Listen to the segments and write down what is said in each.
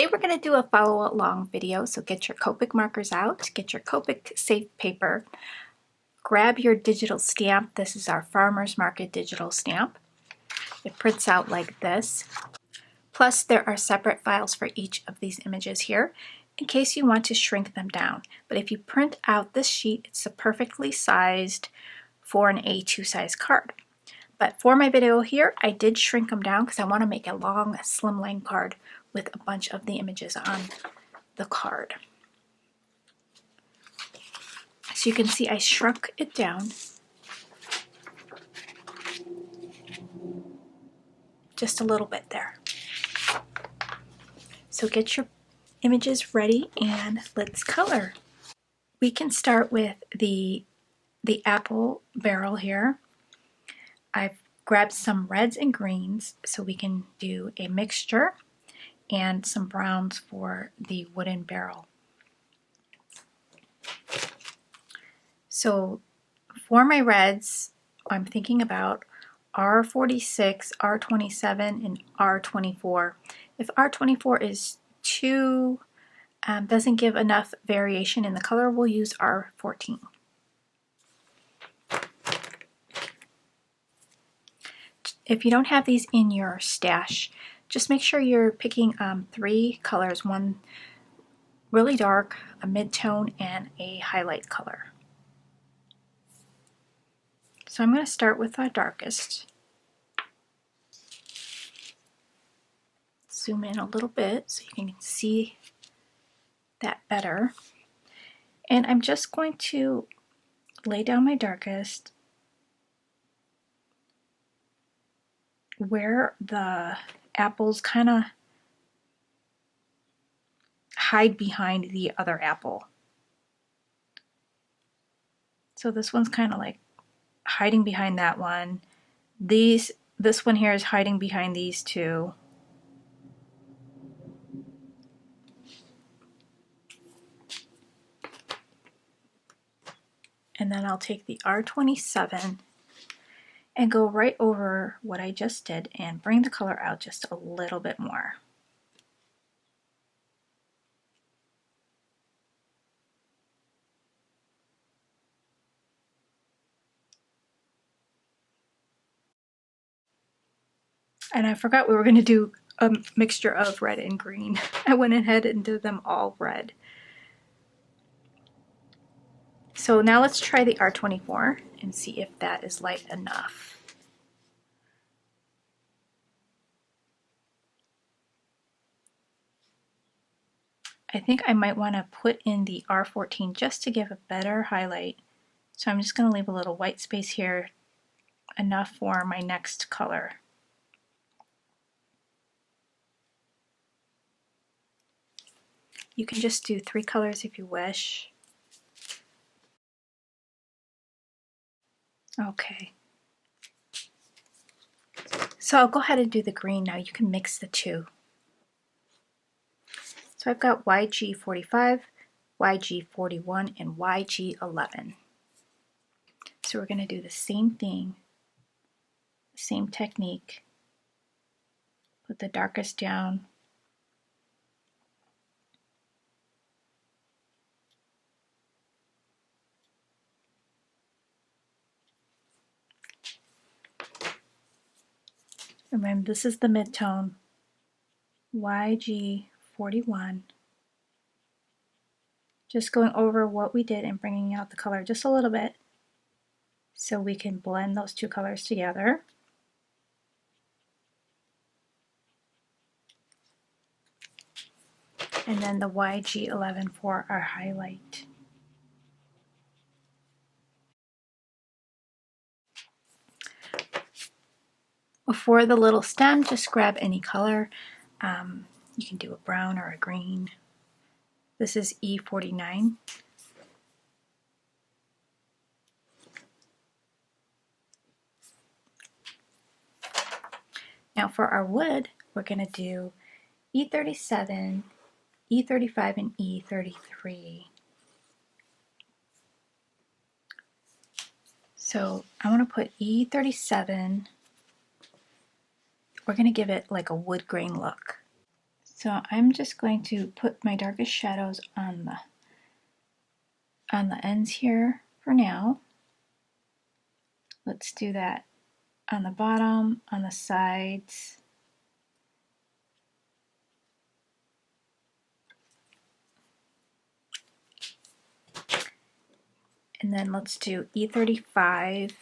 Today we're going to do a follow along video, so get your Copic markers out, get your Copic safe paper, grab your digital stamp. This is our Farmers Market digital stamp. It prints out like this. Plus there are separate files for each of these images here in case you want to shrink them down. But if you print out this sheet, it's a perfectly sized for an A2 size card. But for my video here, I did shrink them down because I want to make a long slimline card with a bunch of the images on the card. So you can see I shrunk it down just a little bit there. So get your images ready and let's color. We can start with the apple barrel here. I've grabbed some reds and greens so we can do a mixture, and some browns for the wooden barrel. So for my reds, I'm thinking about R46, R27, and R24. If R24 is too, doesn't give enough variation in the color, we'll use R14. If you don't have these in your stash, just make sure you're picking 3 colors, one really dark, a mid-tone, and a highlight color. So I'm going to start with our darkest. Zoom in a little bit so you can see that better. And I'm just going to lay down my darkest where the apples kind of hide behind the other apple. So this one's kind of like hiding behind that one. This one here is hiding behind these two. And then I'll take the R27 and go right over what I just did and bring the color out just a little bit more. And I forgot we were going to do a mixture of red and green. I went ahead and did them all red. So now let's try the R24 and see if that is light enough. I think I might want to put in the R14 just to give a better highlight. So I'm just going to leave a little white space here, enough for my next color. You can just do 3 colors if you wish. Okay. So I'll go ahead and do the green now. You can mix the two. So I've got YG45, YG41, and YG11. So we're going to do the same thing, same technique. Put the darkest down. Remember, this is the mid-tone, YG41. Just going over what we did and bringing out the color just a little bit so we can blend those 2 colors together. And then the YG11 for our highlight. For the little stem, just grab any color. You can do a brown or a green. This is E49. Now for our wood, we're going to do E37, E35, and E33. So I want to put E37. We're going to give it like a wood grain look. So I'm just going to put my darkest shadows on the ends here for now. Let's do that on the bottom, on the sides. And then let's do E35.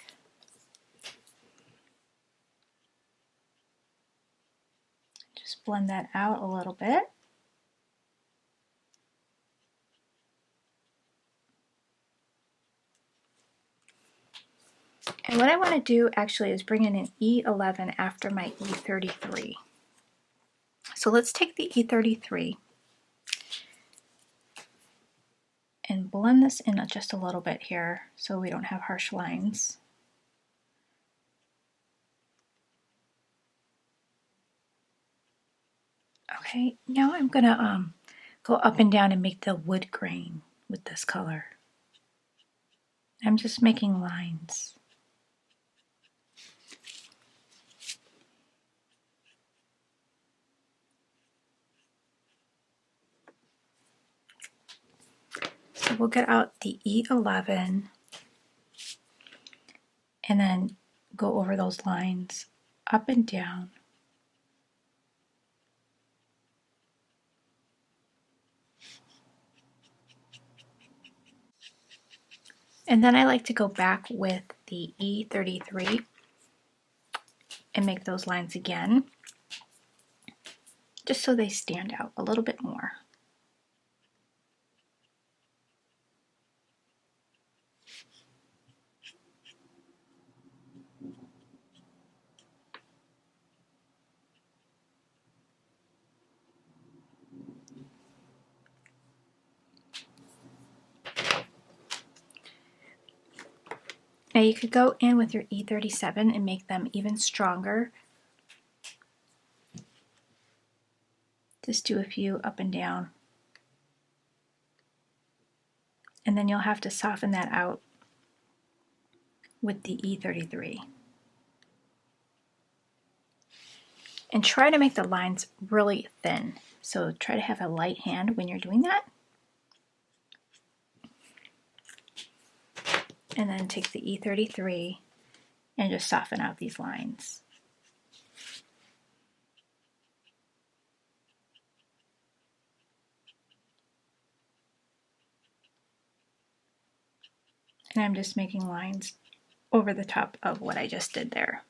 Just blend that out a little bit. And what I want to do actually is bring in an E11 after my E33. So let's take the E33 and blend this in just a little bit here so we don't have harsh lines. Okay, now I'm gonna go up and down and make the wood grain with this color. I'm just making lines. So we'll get out the E11 and then go over those lines up and down. And then I like to go back with the E33 and make those lines again, just so they stand out a little bit more. Now you could go in with your E37 and make them even stronger. Just do a few up and down. And then you'll have to soften that out with the E33. And try to make the lines really thin. So try to have a light hand when you're doing that. And then take the E33 and just soften out these lines. And I'm just making lines over the top of what I just did there.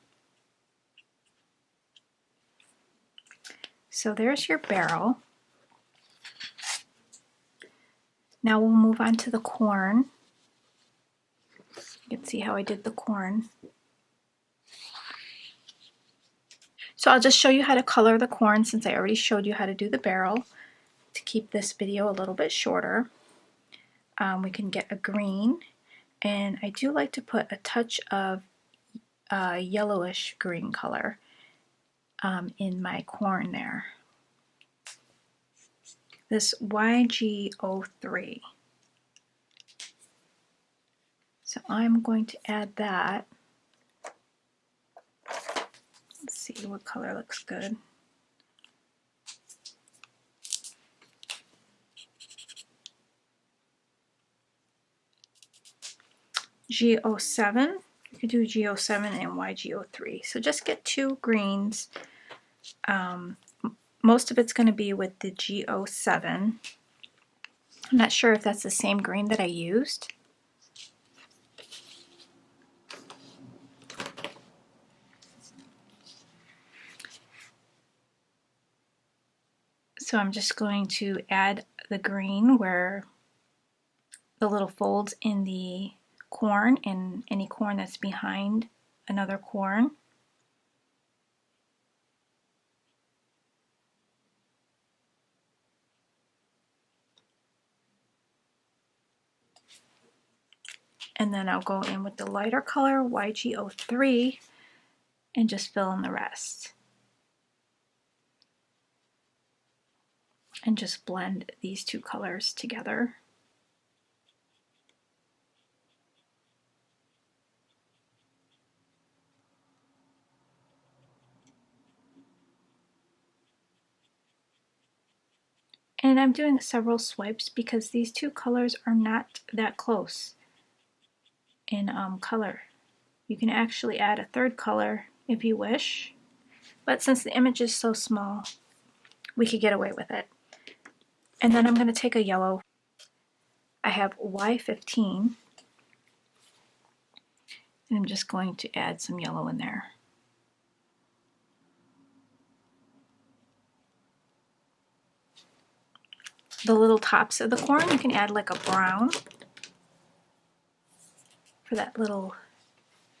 So there's your barrel. Now we'll move on to the corn. You can see how I did the corn. So I'll just show you how to color the corn since I already showed you how to do the barrel. To keep this video a little bit shorter, we can get a green, and I do like to put a touch of yellowish green color in my corn there. This YG03. So I'm going to add that. Let's see what color looks good. G07. You could do G07 and YG03. So just get two greens. Most of it's going to be with the G07. I'm not sure if that's the same green that I used. So I'm just going to add the green where the little folds in the corn and any corn that's behind another corn. And then I'll go in with the lighter color, YG03, and just fill in the rest. And just blend these two colors together. And I'm doing several swipes because these two colors are not that close in color. You can actually add a third color if you wish, but since the image is so small, we could get away with it. And then I'm going to take a yellow. I have Y15, and I'm just going to add some yellow in there. The little tops of the corn, you can add like a brown for that little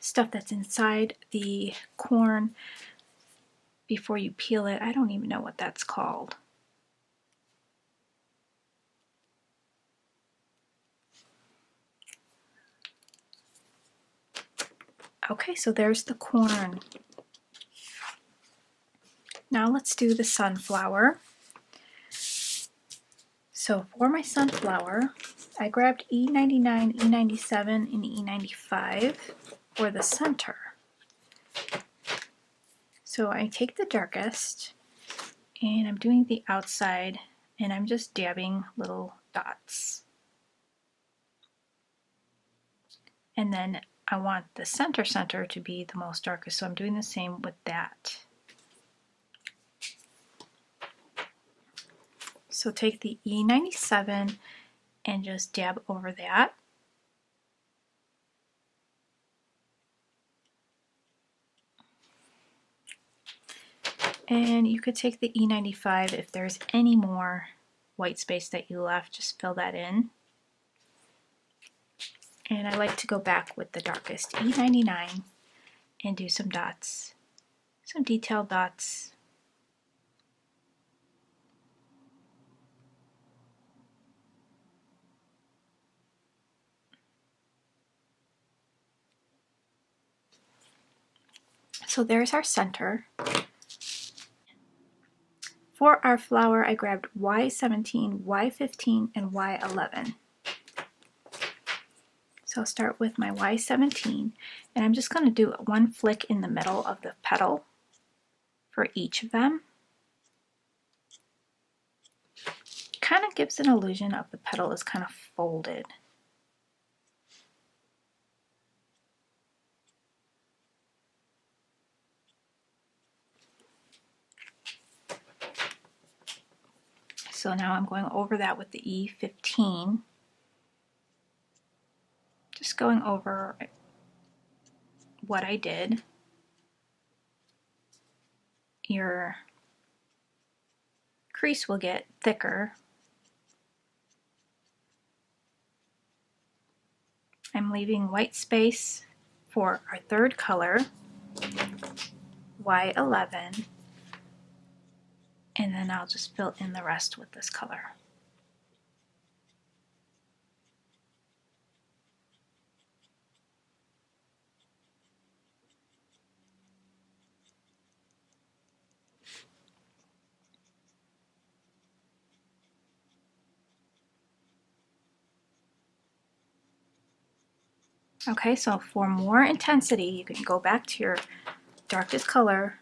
stuff that's inside the corn before you peel it. I don't even know what that's called. Okay, so there's the corn. Now let's do the sunflower. So for my sunflower, I grabbed E99, E97, and E95 for the center. So I take the darkest, and I'm doing the outside, and I'm just dabbing little dots. And then I want the center to be the most darkest, so I'm doing the same with that. So take the E97 and just dab over that. And you could take the E95 if there's any more white space that you left, just fill that in. And I like to go back with the darkest E99 and do some dots, some detailed dots. So there's our center. For our flower, I grabbed Y17, Y15, and Y11. So I'll start with my Y17, and I'm just going to do one flick in the middle of the petal for each of them. Kind of gives an illusion of the petal is kind of folded. So now I'm going over that with the E15. Just going over what I did. Your crease will get thicker. I'm leaving white space for our third color, Y11, and then I'll just fill in the rest with this color. Okay, so for more intensity, you can go back to your darkest color,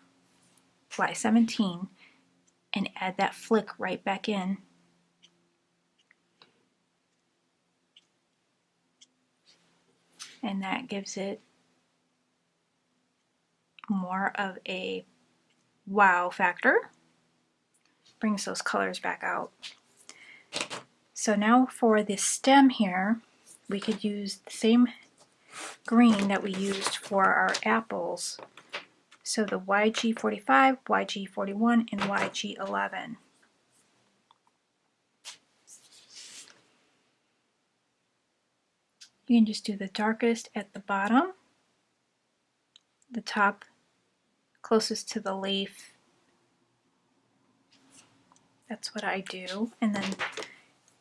Y17, and add that flick right back in. And that gives it more of a wow factor. Brings those colors back out. So now for the stem here, we could use the same green that we used for our apples. So the YG45, YG41, and YG11. You can just do the darkest at the bottom, the top closest to the leaf. That's what I do. And then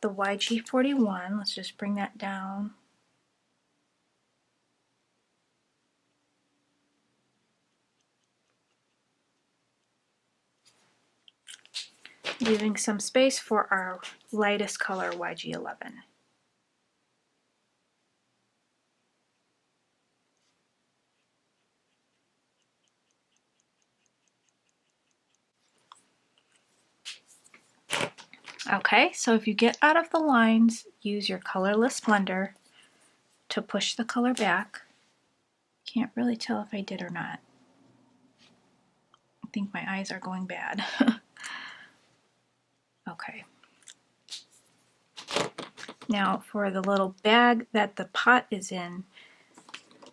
the YG41, let's just bring that down. Leaving some space for our lightest color, YG11. Okay, so if you get out of the lines, use your colorless blender to push the color back. Can't really tell if I did or not. I think my eyes are going bad. Okay. Now for the little bag that the pot is in,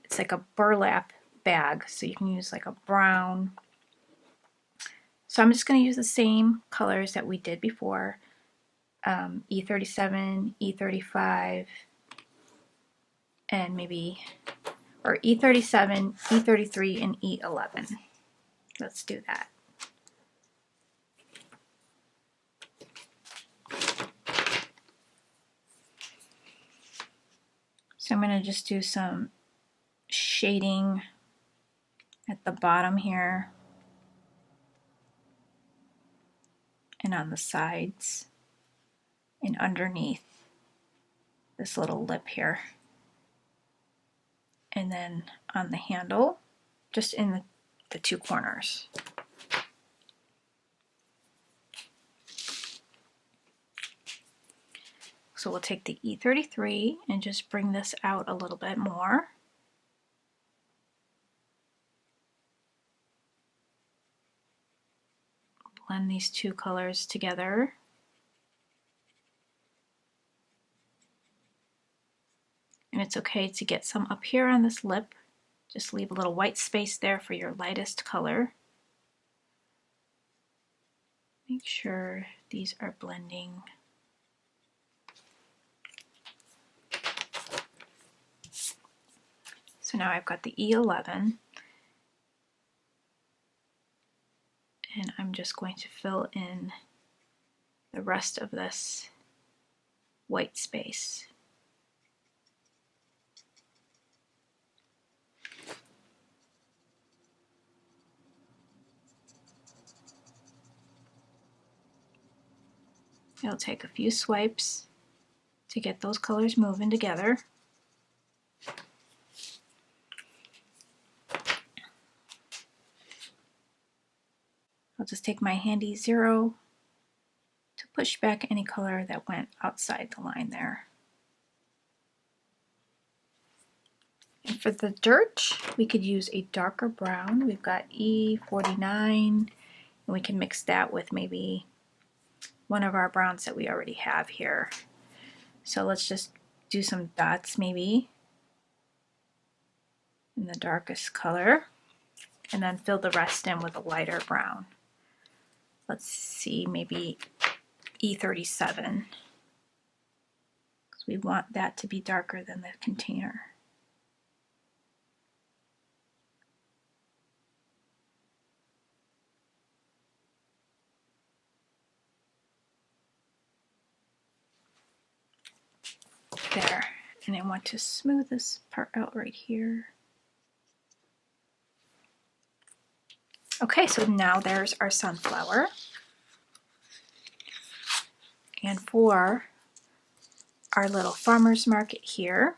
it's like a burlap bag, so you can use like a brown. So I'm just going to use the same colors that we did before, E37, E35, and maybe, or E37, E33, and E11. Let's do that. So I'm going to just do some shading at the bottom here and on the sides and underneath this little lip here. And then on the handle, just in the two corners. So we'll take the E33 and just bring this out a little bit more. Blend these two colors together. And it's okay to get some up here on this lip. Just leave a little white space there for your lightest color. Make sure these are blending. So now I've got the E11, and I'm just going to fill in the rest of this white space. It'll take a few swipes to get those colors moving together. I'll just take my handy 0 to push back any color that went outside the line there. And for the dirt, we could use a darker brown. We've got E49, and we can mix that with maybe one of our browns that we already have here. So let's just do some dots maybe in the darkest color, and then fill the rest in with a lighter brown. Let's see, maybe E37, because we want that to be darker than the container. There, and I want to smooth this part out right here. Okay, so now there's our sunflower. And for our little farmer's market here,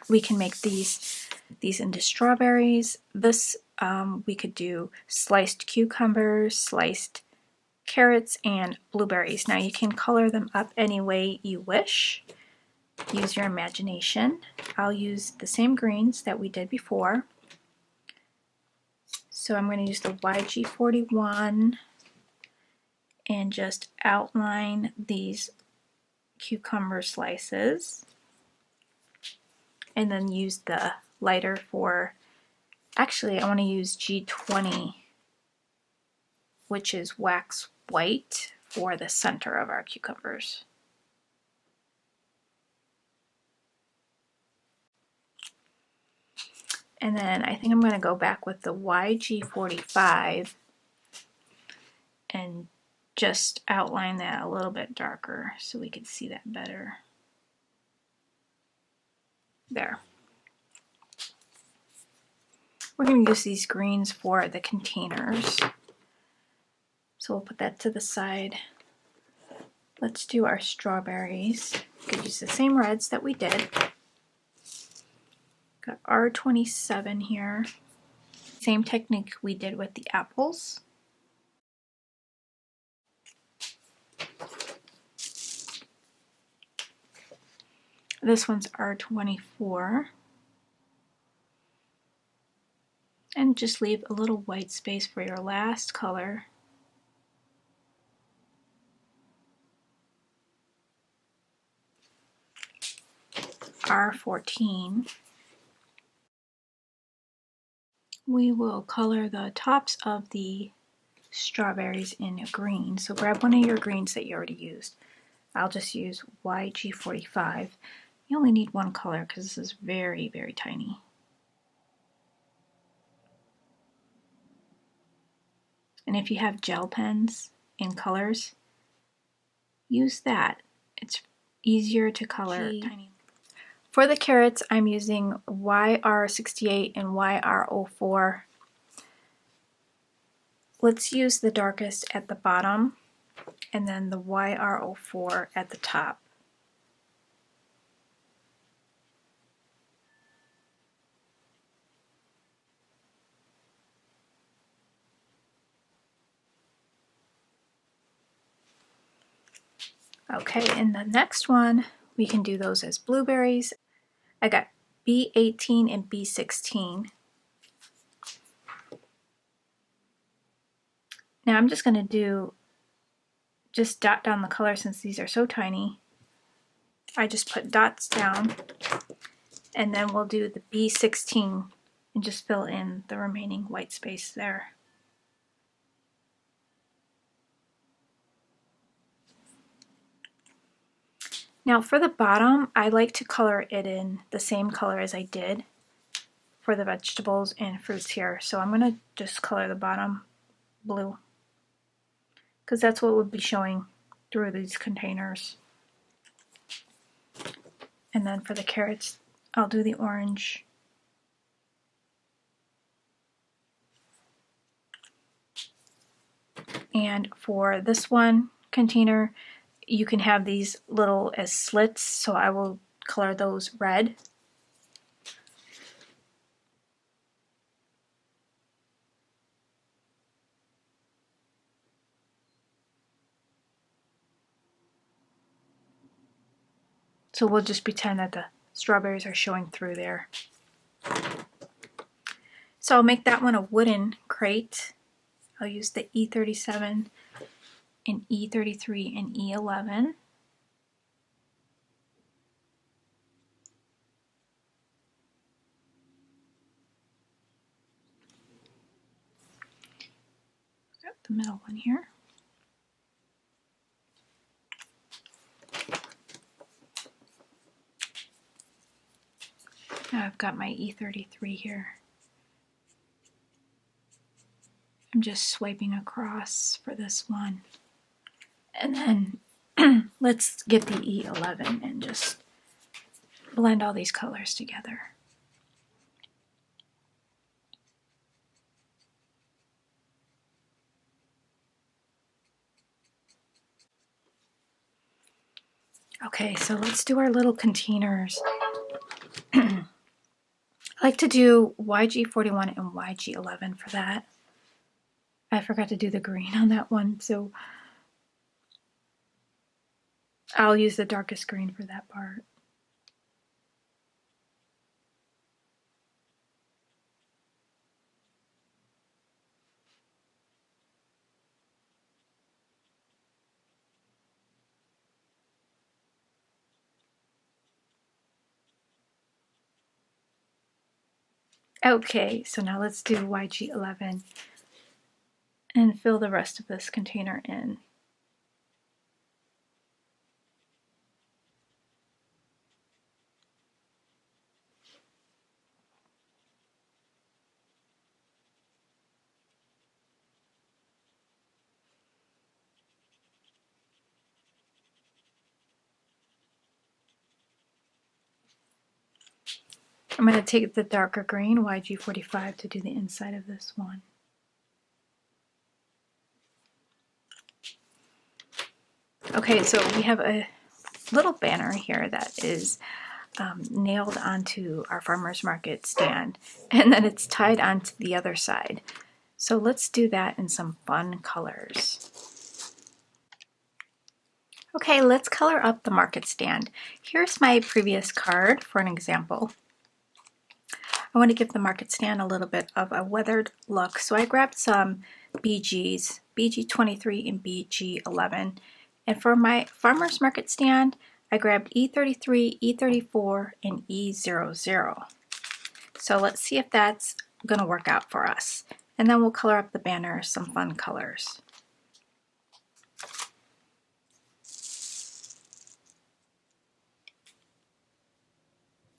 we can make these into strawberries. This we could do sliced cucumbers, sliced carrots, and blueberries. Now you can color them up any way you wish. Use your imagination. I'll use the same greens that we did before. So I'm going to use the YG41 and just outline these cucumber slices, and then use the lighter for, actually I want to use G20, which is wax white, for the center of our cucumbers. And then I think I'm going to go back with the YG45 and just outline that a little bit darker so we can see that better. There. We're going to use these greens for the containers. So we'll put that to the side. Let's do our strawberries. We could use the same reds that we did. Got R27 here. Same technique we did with the apples. This one's R24. And just leave a little white space for your last color. R14. We will color the tops of the strawberries in a green. So grab one of your greens that you already used. I'll just use YG45. You only need one color because this is very, very tiny. And if you have gel pens in colors, use that. It's easier to color. For the carrots, I'm using YR68 and YR04. Let's use the darkest at the bottom and then the YR04 at the top. Okay, in the next one, we can do those as blueberries. I got B18 and B16. Now I'm just going to just dot down the color since these are so tiny. I just put dots down, and then we'll do the B16 and just fill in the remaining white space there. Now for the bottom, I like to color it in the same color as I did for the vegetables and fruits here. So I'm going to just color the bottom blue, because that's what would be showing through these containers. And then for the carrots, I'll do the orange. And for this one container, you can have these little as slits, so I will color those red. So we'll just pretend that the strawberries are showing through there. So I'll make that one a wooden crate. I'll use the E37 and E33 and E11. Got the middle one here. Now I've got my E33 here. I'm just swiping across for this one. And then let's get the E11 and just blend all these colors together. Okay, so let's do our little containers. I like to do YG41 and YG11 for that. I forgot to do the green on that one, so I'll use the darkest green for that part. Okay, so now let's do YG11 and fill the rest of this container in. I'm going to take the darker green, YG45, to do the inside of this one. Okay, so we have a little banner here that is nailed onto our farmer's market stand, and then it's tied onto the other side. So let's do that in some fun colors. Okay, let's color up the market stand. Here's my previous card for an example. I want to give the market stand a little bit of a weathered look, so I grabbed some BGs, BG23 and BG11. And for my farmer's market stand, I grabbed E33, E34, and E00. So let's see if that's going to work out for us. And then we'll color up the banner some fun colors.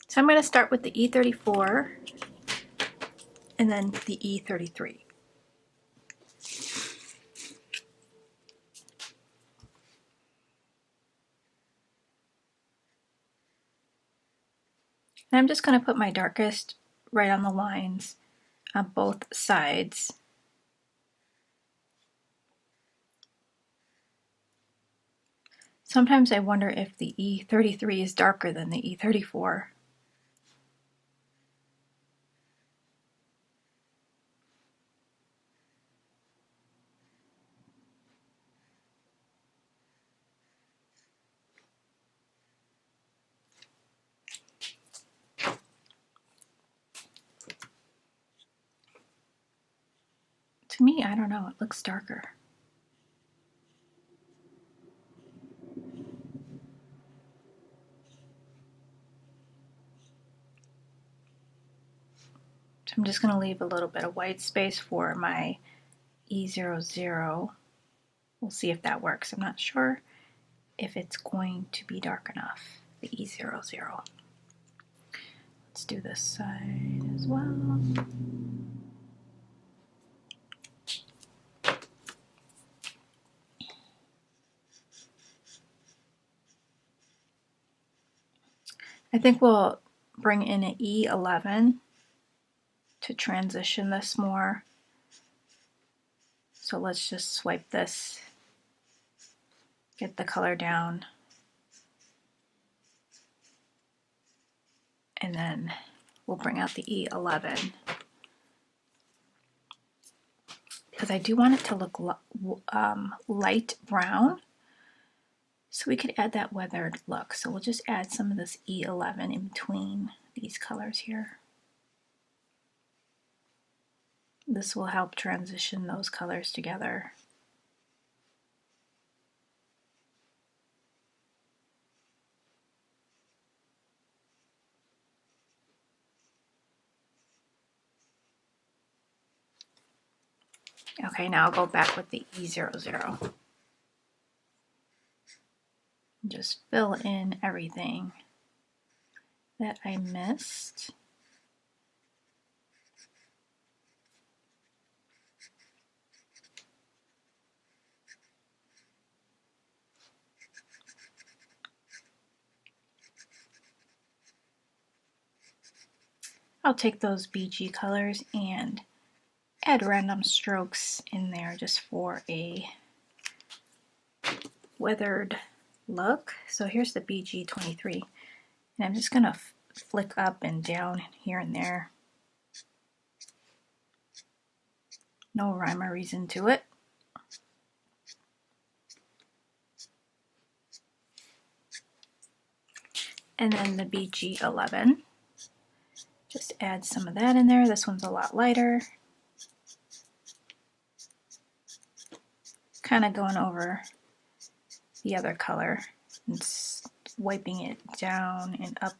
So I'm going to start with the E34 and then the E33. And I'm just going to put my darkest right on the lines on both sides. Sometimes I wonder if the E33 is darker than the E34. To me, I don't know, it looks darker. So I'm just going to leave a little bit of white space for my E00. We'll see if that works. I'm not sure if it's going to be dark enough, the E00. Let's do this side as well. I think we'll bring in an E11 to transition this more. So let's just swipe this, get the color down, and then we'll bring out the E11. Because I do want it to look light brown, so we could add that weathered look. So we'll just add some of this E11 in between these colors here. This will help transition those colors together. Okay, now I'll go back with the E00. Just fill in everything that I missed. I'll take those BG colors and add random strokes in there just for a weathered look. So here's the BG23, and I'm just going to flick up and down here and there. No rhyme or reason to it. And then the BG11. Just add some of that in there. This one's a lot lighter. Kind of going over the other color and wiping it down and up.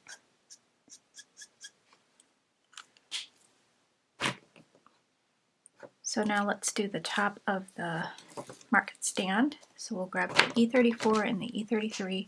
So now let's do the top of the market stand. So we'll grab the E34 and the E33.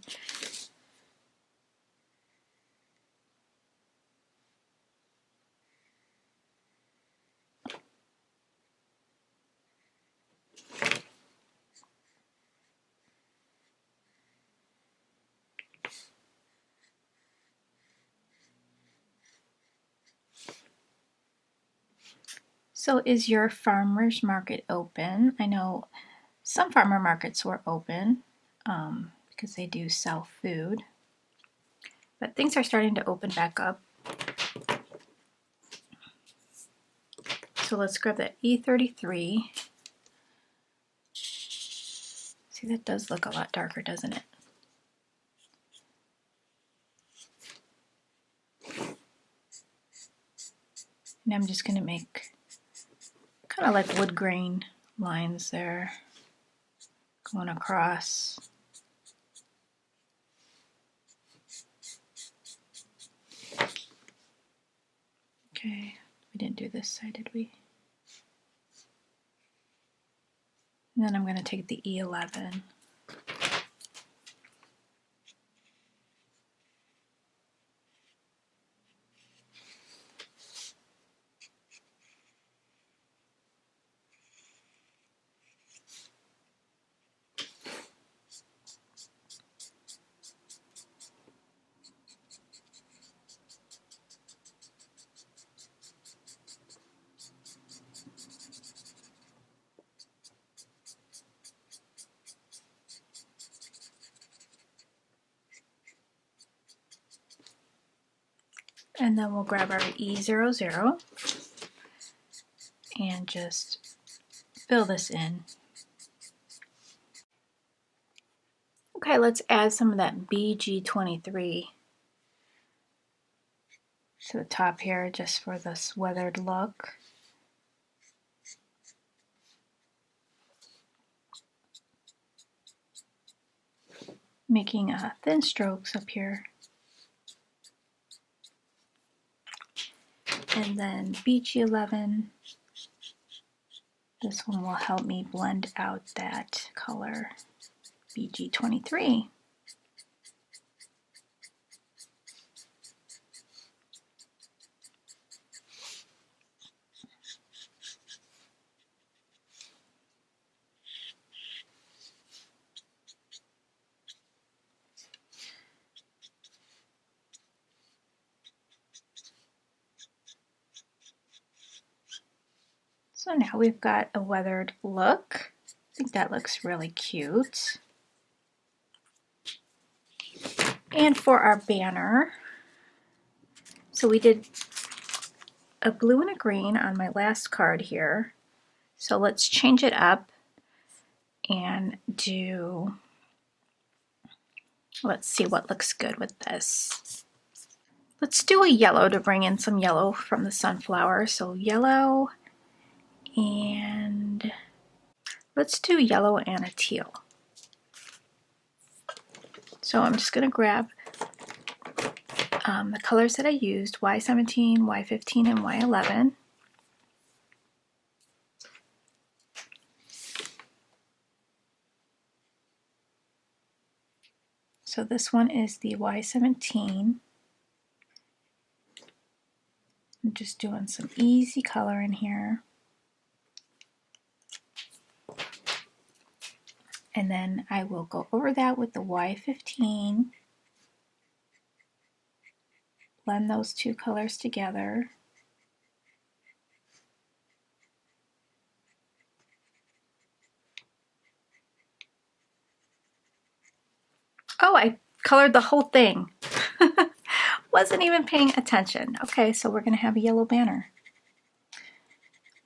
So is your farmer's market open? I know some farmer markets were open because they do sell food, but things are starting to open back up. So let's grab that E33. See, that does look a lot darker, doesn't it? And I'm just going to make kind of like wood grain lines there going across. Okay, we didn't do this side, did we? And then I'm going to take the E11. And then we'll grab our E00 and just fill this in. Okay, let's add some of that BG23 to the top here just for this weathered look. Making thin strokes up here. And then BG11, this one will help me blend out that color, BG23. So now we've got a weathered look. I think that looks really cute. And for our banner, so we did a blue and a green on my last card here. So let's change it up and do, let's see what looks good with this. Let's do a yellow to bring in some yellow from the sunflower. So yellow, and let's do yellow and a teal. So I'm just going to grab the colors that I used, Y17, Y15, and Y11. So this one is the Y17. I'm just doing some easy color in here. And then I will go over that with the Y15. Blend those two colors together. Oh, I colored the whole thing. Wasn't even paying attention. Okay, so we're going to have a yellow banner.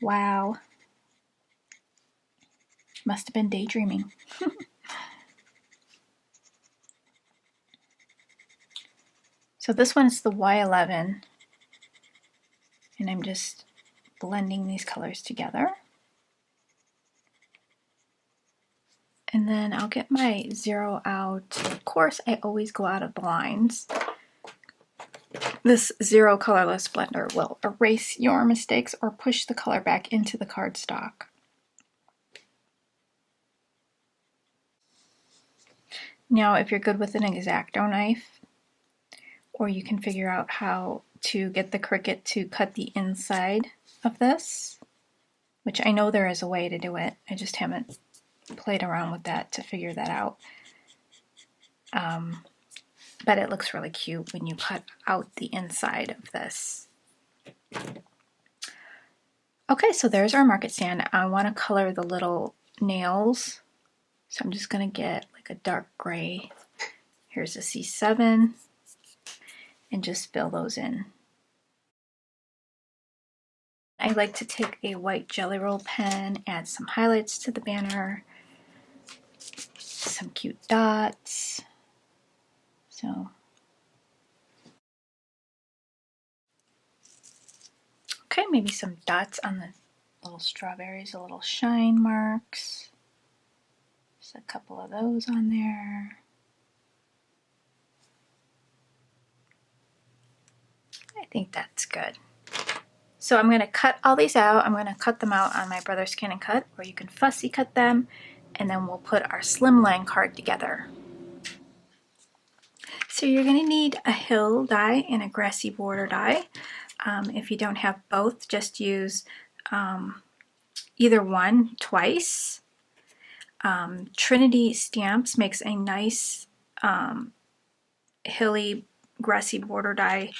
Wow. Must have been daydreaming. So this one's the Y11, and I'm just blending these colors together. And then I'll get my zero out. Of course, I always go out of the lines. This zero colorless blender will erase your mistakes or push the color back into the cardstock. Now, if you're good with an X-Acto knife, or you can figure out how to get the Cricut to cut the inside of this, which I know there is a way to do it. I just haven't played around with that to figure that out. But it looks really cute when you cut out the inside of this. Okay, so there's our market stand. I want to color the little nails. So I'm just going to get like a dark gray. Here's a C7. And just fill those in. I like to take a white Jelly Roll pen, add some highlights to the banner, some cute dots. So, Okay, maybe some dots on the little strawberries, a little shine marks. Just a couple of those on there. I think that's good. So I'm going to cut all these out. I'm going to cut them out on my brother's Scan and Cut, or you can fussy cut them, and then we'll put our slimline card together. So you're going to need a hill die and a grassy border die. If you don't have both, just use either one twice. Trinity Stamps makes a nice hilly grassy border die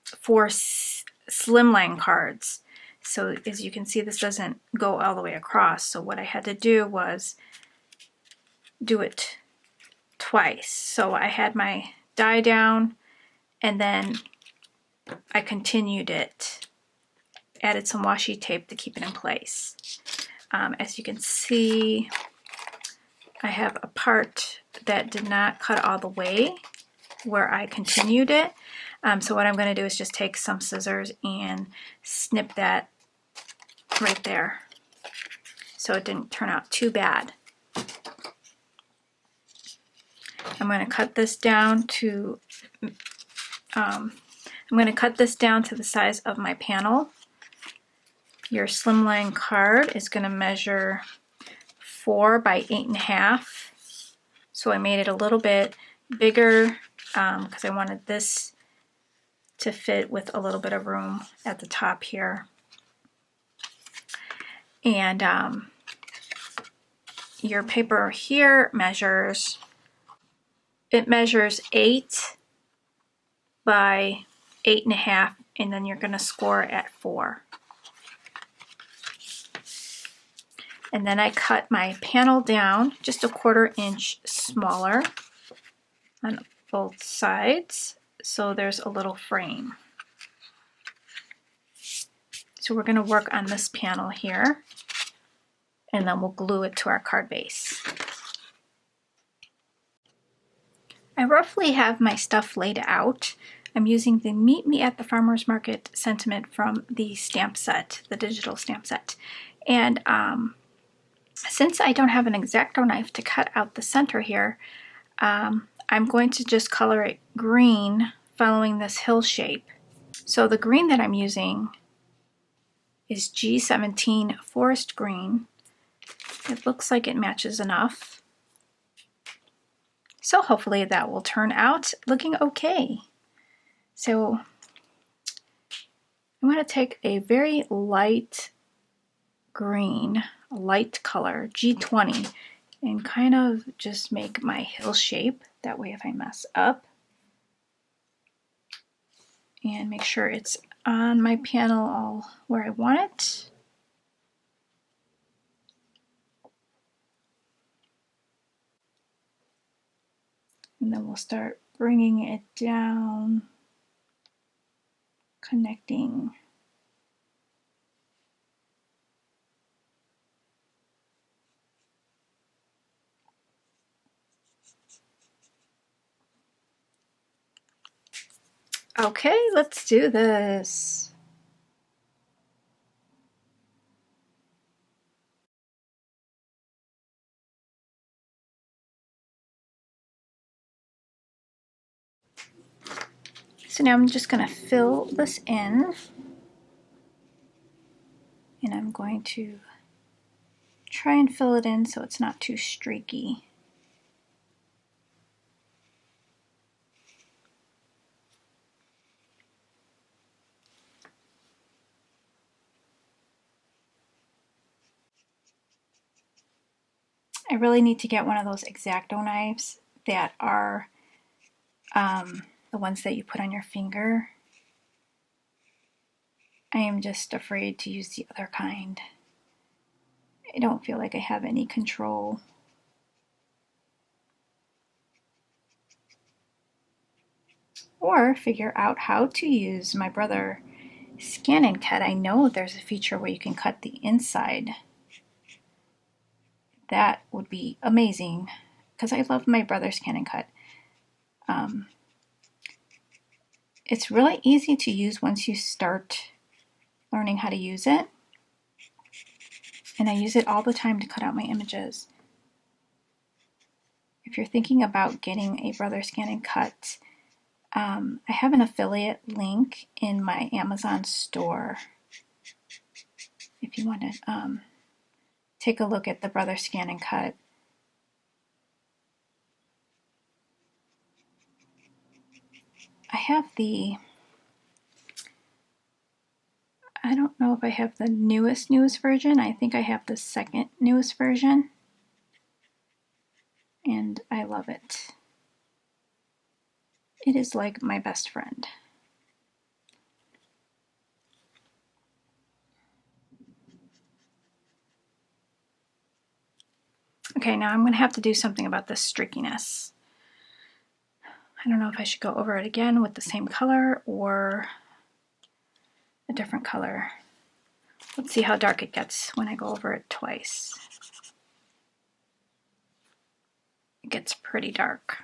for slimline cards. So as you can see, this doesn't go all the way across. So what I had to do was do it twice. So I had my die down and then I continued it, added some washi tape to keep it in place. As you can see, I have a part that did not cut all the way where I continued it. So what I'm going to do is just take some scissors and snip that right there so it didn't turn out too bad. I'm going to cut this down to the size of my panel. Your slimline card is going to measure 4 by 8.5. So I made it a little bit bigger because I wanted this to fit with a little bit of room at the top here. And your paper here measures 8 by 8.5, and then you're going to score at 4. And then I cut my panel down just a 1/4 inch smaller on both sides, so there's a little frame. So we're going to work on this panel here, and then we'll glue it to our card base. I roughly have my stuff laid out. I'm using the Meet Me at the Farmer's Market sentiment from the stamp set, the digital stamp set. And since I don't have an X-Acto knife to cut out the center here, I'm going to just color it green following this hill shape. So the green that I'm using is G17 Forest Green. It looks like it matches enough. So hopefully that will turn out looking okay. So I'm going to take a very light green, a light color, G20, and kind of just make my hill shape. That way if I mess up, and make sure it's on my panel all where I want it. And then we'll start bringing it down, connecting. Okay, let's do this. So now I'm just going to fill this in, and I'm going to try and fill it in so it's not too streaky. I really need to get one of those X-Acto knives that are the ones that you put on your finger. I am just afraid to use the other kind. I don't feel like I have any control. Or figure out how to use my brother Scan and Cut. I know there's a feature where you can cut the inside. That would be amazing because I love my brother Scan and Cut. It's really easy to use once you start learning how to use it. And I use it all the time to cut out my images. If you're thinking about getting a Brother Scan and Cut, I have an affiliate link in my Amazon store if you want to take a look at the Brother Scan and Cut. I have I don't know if I have the newest version. I think I have the second newest version. And I love it. It is like my best friend. Okay, now I'm going to have to do something about this streakiness. I don't know if I should go over it again with the same color or a different color. Let's see how dark it gets when I go over it twice. It gets pretty dark.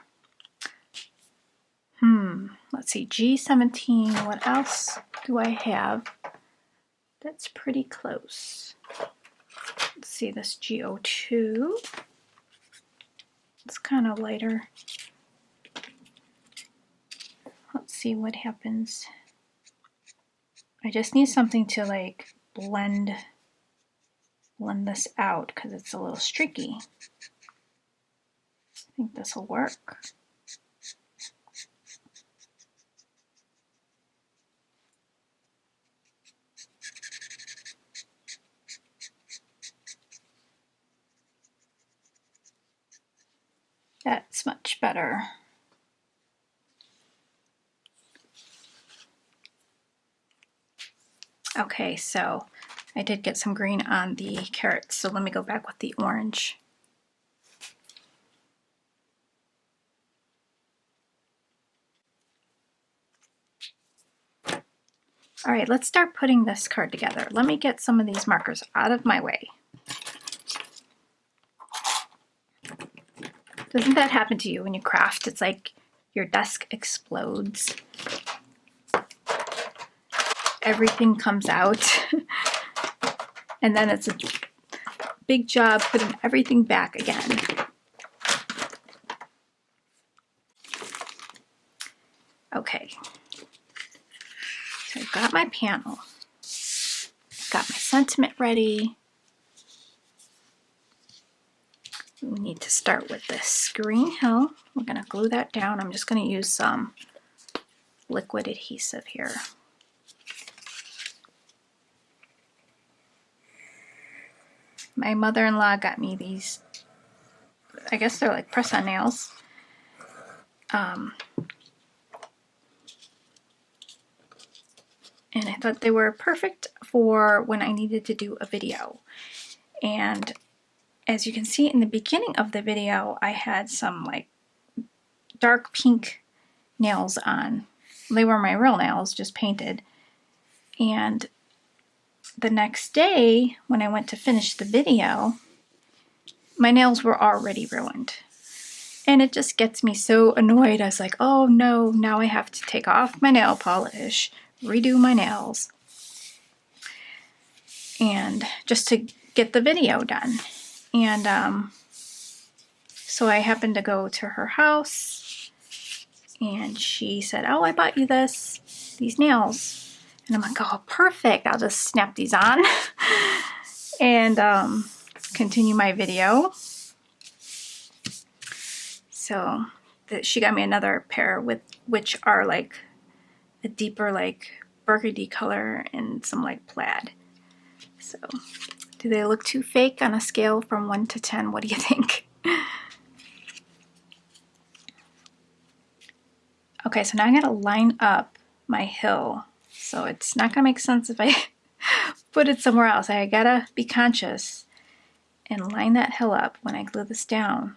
Let's see, G17, what else do I have that's pretty close? Let's see, this G02. It's kind of lighter. Let's see what happens. I just need something to like blend this out because it's a little streaky. I think this will work. That's much better. Okay, so I did get some green on the carrots, so let me go back with the orange. All right, let's start putting this card together. Let me get some of these markers out of my way. Doesn't that happen to you when you craft? It's like your desk explodes. Everything comes out. And then it's a big job putting everything back again. Okay. So I've got my panel. Got my sentiment ready. We need to start with this green hill. We're going to glue that down. I'm just going to use some liquid adhesive here. My mother-in-law got me these, I guess they're like press-on nails. And I thought they were perfect for when I needed to do a video. And as you can see in the beginning of the video, I had some like dark pink nails on. They were my real nails, just painted. And the next day, when I went to finish the video, my nails were already ruined. And it just gets me so annoyed. I was like, oh no, now I have to take off my nail polish, redo my nails, and just to get the video done. And so I happened to go to her house, and she said, oh, I bought you these nails. And I'm like, oh, perfect. I'll just snap these on and continue my video. So she got me another pair which are like a deeper like burgundy color and some like plaid. So do they look too fake on a scale from 1 to 10? What do you think? Okay, so now I'm gonna line up my hill. So it's not gonna make sense if I put it somewhere else. I gotta be conscious and line that hill up when I glue this down.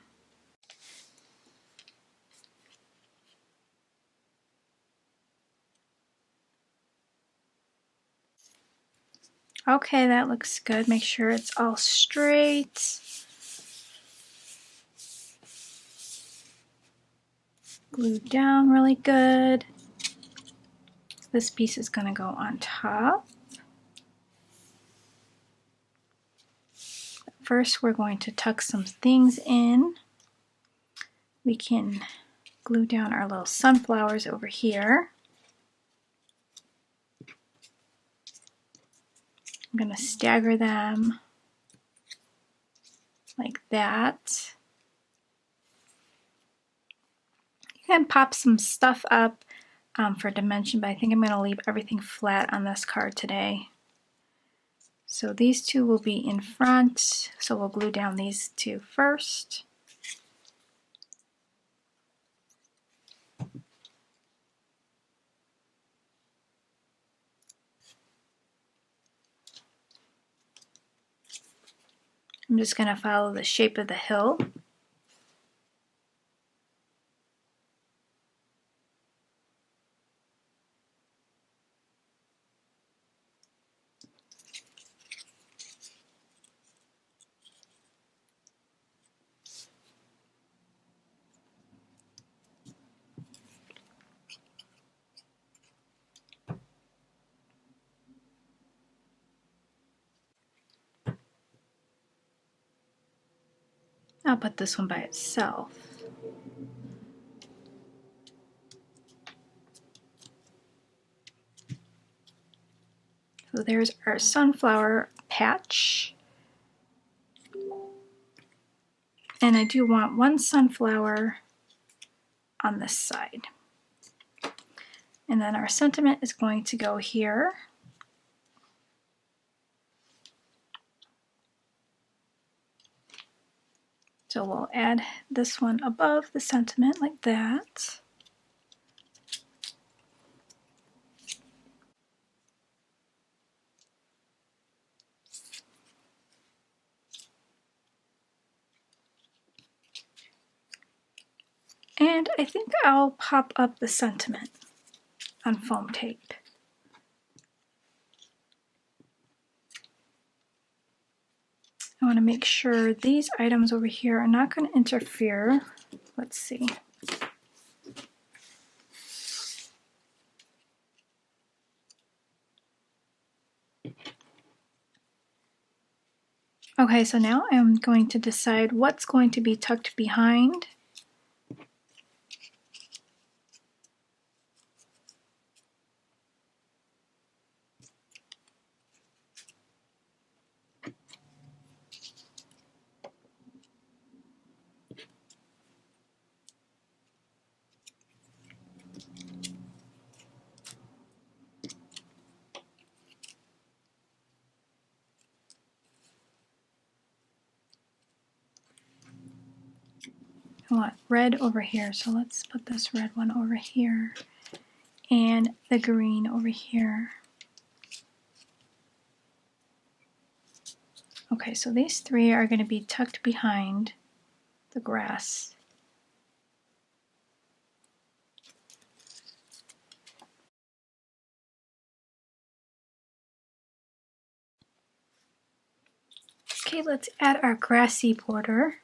Okay, that looks good. Make sure it's all straight. Glue down really good. This piece is going to go on top. first we're going to tuck some things in. We can glue down our little sunflowers over here. I'm going to stagger them like that. You can pop some stuff up for dimension, but I think I'm going to leave everything flat on this card today. So these two will be in front, so we'll glue down these two first. I'm just going to follow the shape of the hill. I'll put this one by itself. So there's our sunflower patch. And I do want one sunflower on this side. And then our sentiment is going to go here. So we'll add this one above the sentiment like that. And I think I'll pop up the sentiment on foam tape. I want to make sure these items over here are not going to interfere. Let's see. Okay, so now I'm going to decide what's going to be tucked behind. I want red over here, so let's put this red one over here and the green over here. Okay, so these three are going to be tucked behind the grass. Okay, let's add our grassy border.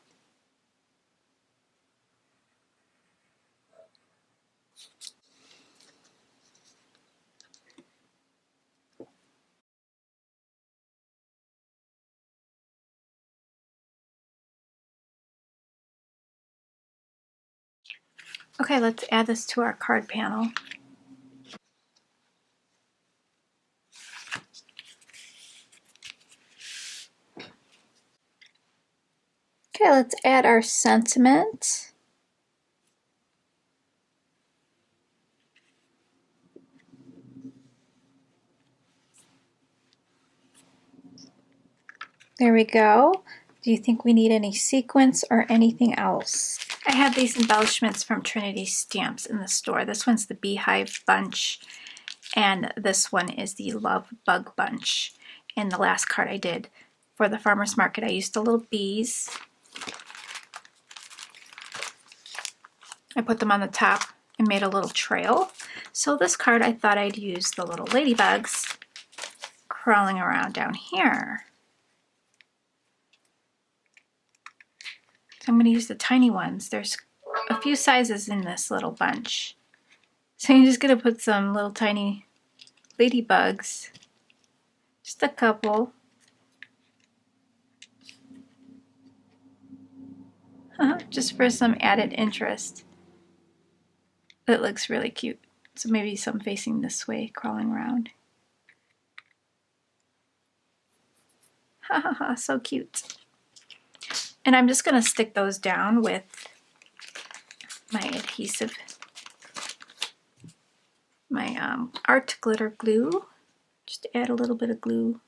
Okay, let's add this to our card panel. Okay, let's add our sentiment. There we go. Do you think we need any sequins or anything else? I have these embellishments from Trinity Stamps in the store. This one's the Beehive Bunch, and this one is the Love Bug Bunch. And the last card I did for the farmer's market, I used the little bees. I put them on the top and made a little trail. So this card, I thought I'd use the little ladybugs crawling around down here. So I'm going to use the tiny ones. There's a few sizes in this little bunch. So I'm just going to put some little tiny ladybugs, just a couple. just for some added interest. It looks really cute. So maybe some facing this way, crawling around. Ha ha ha, so cute. And I'm just going to stick those down with my adhesive, my art glitter glue. Just add a little bit of glue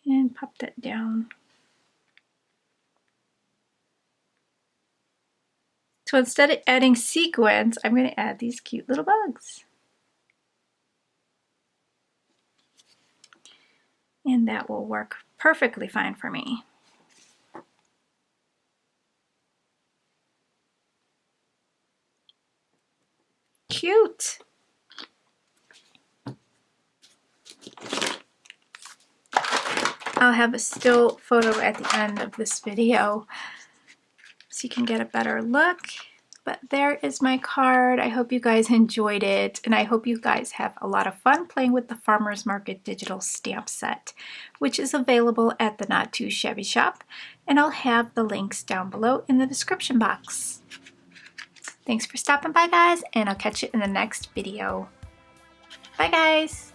and pop that down. So instead of adding sequins, I'm going to add these cute little bugs. And that will work perfectly fine for me. Cute! I'll have a still photo at the end of this video so you can get a better look. But there is my card. I hope you guys enjoyed it, and I hope you guys have a lot of fun playing with the Farmers Market digital stamp set, which is available at the Not Too Shabby shop, and I'll have the links down below in the description box. Thanks for stopping by, guys, and I'll catch you in the next video. Bye, guys!